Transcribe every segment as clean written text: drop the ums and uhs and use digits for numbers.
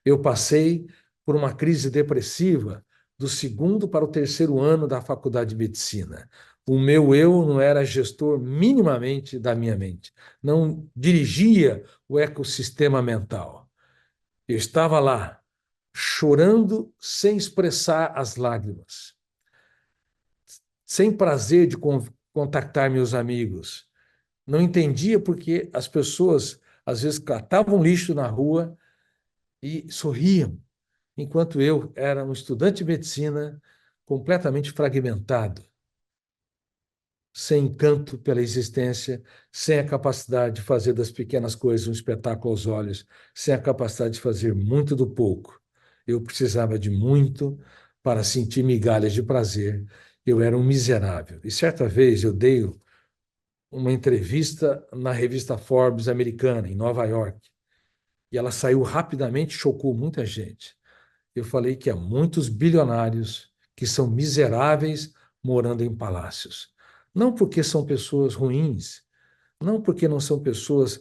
Eu passei por uma crise depressiva do segundo para o terceiro ano da faculdade de medicina. O meu eu não era gestor minimamente da minha mente, não dirigia o ecossistema mental. Eu estava lá, chorando sem expressar as lágrimas, sem prazer de contactar meus amigos. Não entendia porque as pessoas, às vezes, catavam lixo na rua e sorriam, enquanto eu era um estudante de medicina completamente fragmentado, sem encanto pela existência, sem a capacidade de fazer das pequenas coisas um espetáculo aos olhos, sem a capacidade de fazer muito do pouco. Eu precisava de muito para sentir migalhas de prazer. Eu era um miserável. E certa vez eu dei uma entrevista na revista Forbes americana, em Nova York, e ela saiu rapidamente, chocou muita gente. Eu falei que há muitos bilionários que são miseráveis morando em palácios. Não porque são pessoas ruins, não porque não são pessoas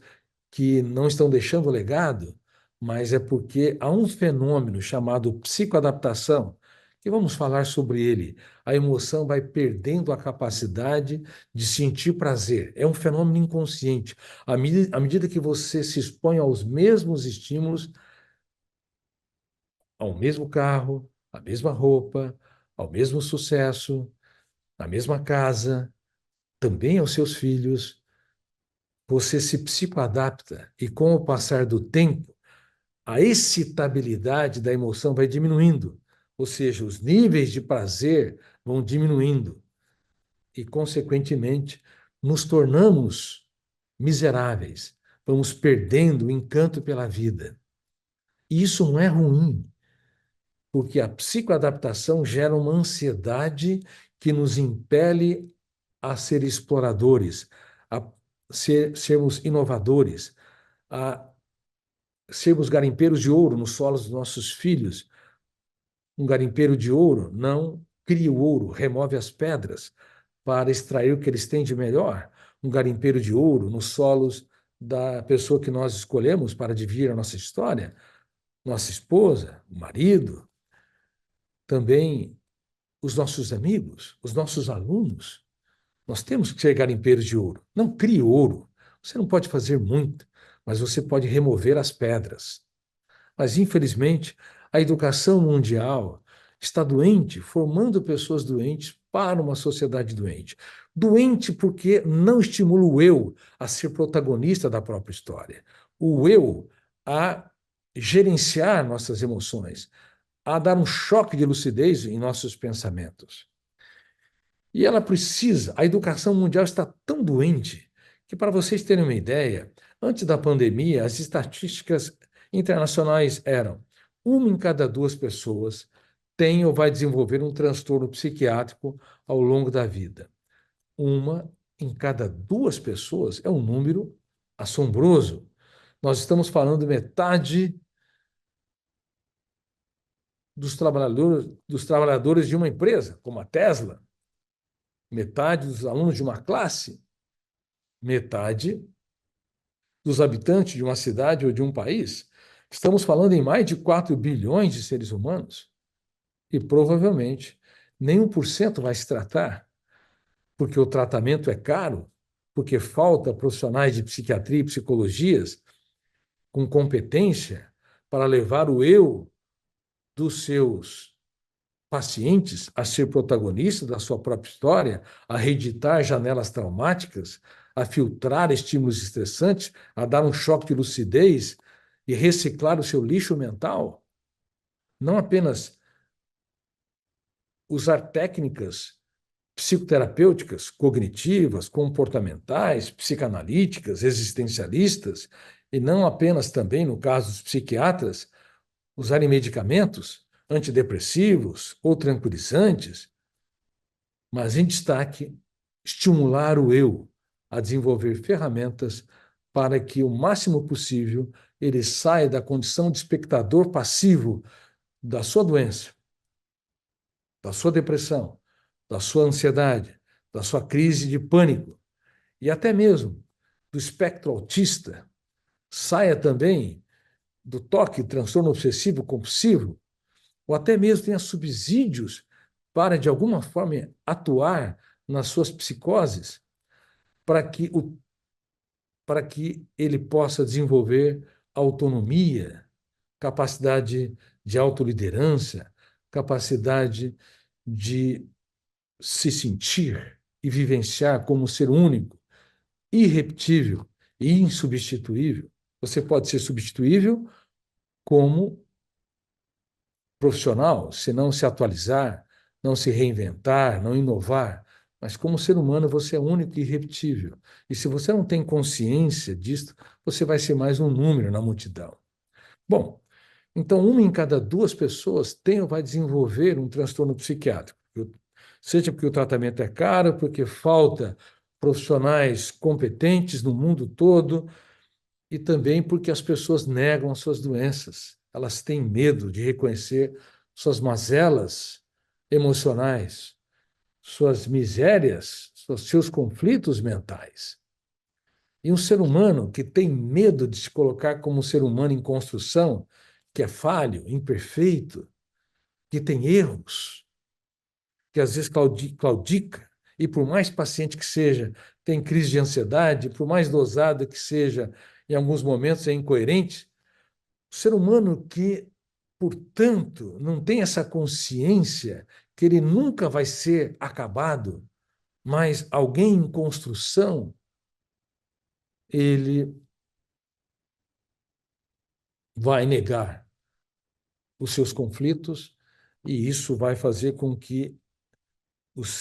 que não estão deixando legado, mas é porque há um fenômeno chamado psicoadaptação, que vamos falar sobre ele. A emoção vai perdendo a capacidade de sentir prazer. É um fenômeno inconsciente. À medida que você se expõe aos mesmos estímulos, ao mesmo carro, à mesma roupa, ao mesmo sucesso, à mesma casa, também aos seus filhos, você se psicoadapta e, com o passar do tempo, a excitabilidade da emoção vai diminuindo, ou seja, os níveis de prazer vão diminuindo e, consequentemente, nos tornamos miseráveis, vamos perdendo o encanto pela vida. E isso não é ruim, porque a psicoadaptação gera uma ansiedade que nos impele a ser exploradores, a sermos inovadores, a sermos garimpeiros de ouro nos solos dos nossos filhos. Um garimpeiro de ouro não cria o ouro, remove as pedras para extrair o que eles têm de melhor. Um garimpeiro de ouro nos solos da pessoa que nós escolhemos para dividir a nossa história, nossa esposa, o marido, também os nossos amigos, os nossos alunos. Nós temos que ser garimpeiros de ouro. Não crie ouro. Você não pode fazer muito, mas você pode remover as pedras. Mas, infelizmente, a educação mundial está doente, formando pessoas doentes para uma sociedade doente. Doente porque não estimula o eu a ser protagonista da própria história. O eu a gerenciar nossas emoções, a dar um choque de lucidez em nossos pensamentos. E ela precisa, a educação mundial está tão doente que, para vocês terem uma ideia, antes da pandemia, as estatísticas internacionais eram: uma em cada duas pessoas tem ou vai desenvolver um transtorno psiquiátrico ao longo da vida. Uma em cada duas pessoas é um número assombroso. Nós estamos falando de metade dos trabalhadores de uma empresa, como a Tesla, metade dos alunos de uma classe, metade dos habitantes de uma cidade ou de um país. Estamos falando em mais de 4 bilhões de seres humanos e provavelmente nem 1% vai se tratar, porque o tratamento é caro, porque falta profissionais de psiquiatria e psicologias com competência para levar o eu dos seus pacientes a ser protagonista da sua própria história, a reeditar janelas traumáticas, a filtrar estímulos estressantes, a dar um choque de lucidez e reciclar o seu lixo mental. Não apenas usar técnicas psicoterapêuticas, cognitivas, comportamentais, psicanalíticas, existencialistas, e não apenas também, no caso dos psiquiatras, usarem medicamentos antidepressivos ou tranquilizantes, mas, em destaque, estimular o eu a desenvolver ferramentas para que, o máximo possível, ele saia da condição de espectador passivo da sua doença, da sua depressão, da sua ansiedade, da sua crise de pânico e até mesmo do espectro autista, saia também do toque, transtorno obsessivo compulsivo, ou até mesmo tenha subsídios para, de alguma forma, atuar nas suas psicoses, para que, para que ele possa desenvolver autonomia, capacidade de autoliderança, capacidade de se sentir e vivenciar como ser único, irrepetível e insubstituível. Você pode ser substituível como profissional, se não se atualizar, não se reinventar, não inovar. Mas como ser humano, você é único e irrepetível. E se você não tem consciência disso, você vai ser mais um número na multidão. Bom, então uma em cada duas pessoas tem ou vai desenvolver um transtorno psiquiátrico. Seja porque o tratamento é caro, porque falta profissionais competentes no mundo todo, e também porque as pessoas negam as suas doenças. Elas têm medo de reconhecer suas mazelas emocionais, suas misérias, seus conflitos mentais. E um ser humano que tem medo de se colocar como um ser humano em construção, que é falho, imperfeito, que tem erros, que às vezes claudica, e por mais paciente que seja, tem crise de ansiedade, por mais dosada que seja, em alguns momentos é incoerente. O ser humano que, portanto, não tem essa consciência que ele nunca vai ser acabado, mas alguém em construção, ele vai negar os seus conflitos, e isso vai fazer com que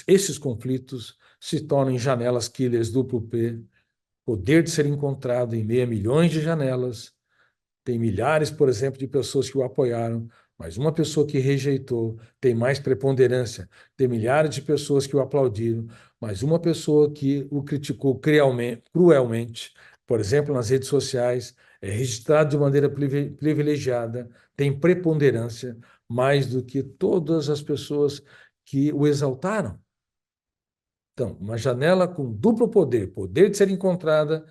esses conflitos se tornem janelas killers duplo P, poder de ser encontrado em meio a milhões de janelas. Tem milhares, por exemplo, de pessoas que o apoiaram, mas uma pessoa que rejeitou tem mais preponderância. Tem milhares de pessoas que o aplaudiram, mas uma pessoa que o criticou cruelmente, por exemplo, nas redes sociais, é registrado de maneira privilegiada, tem preponderância mais do que todas as pessoas que o exaltaram. Então, uma janela com duplo poder, poder de ser encontrada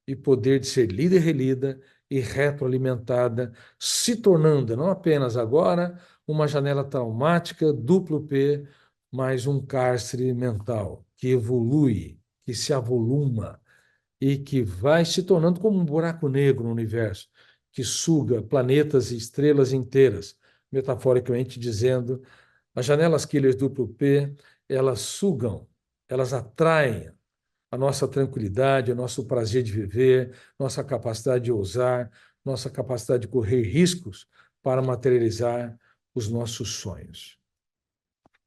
e poder de ser lida e relida e retroalimentada, se tornando, não apenas agora, uma janela traumática, duplo P, mas um cárcere mental que evolui, que se avoluma e que vai se tornando como um buraco negro no universo, que suga planetas e estrelas inteiras, metaforicamente dizendo. As janelas killers duplo P, elas sugam, elas atraem a nossa tranquilidade, o nosso prazer de viver, nossa capacidade de ousar, nossa capacidade de correr riscos para materializar os nossos sonhos.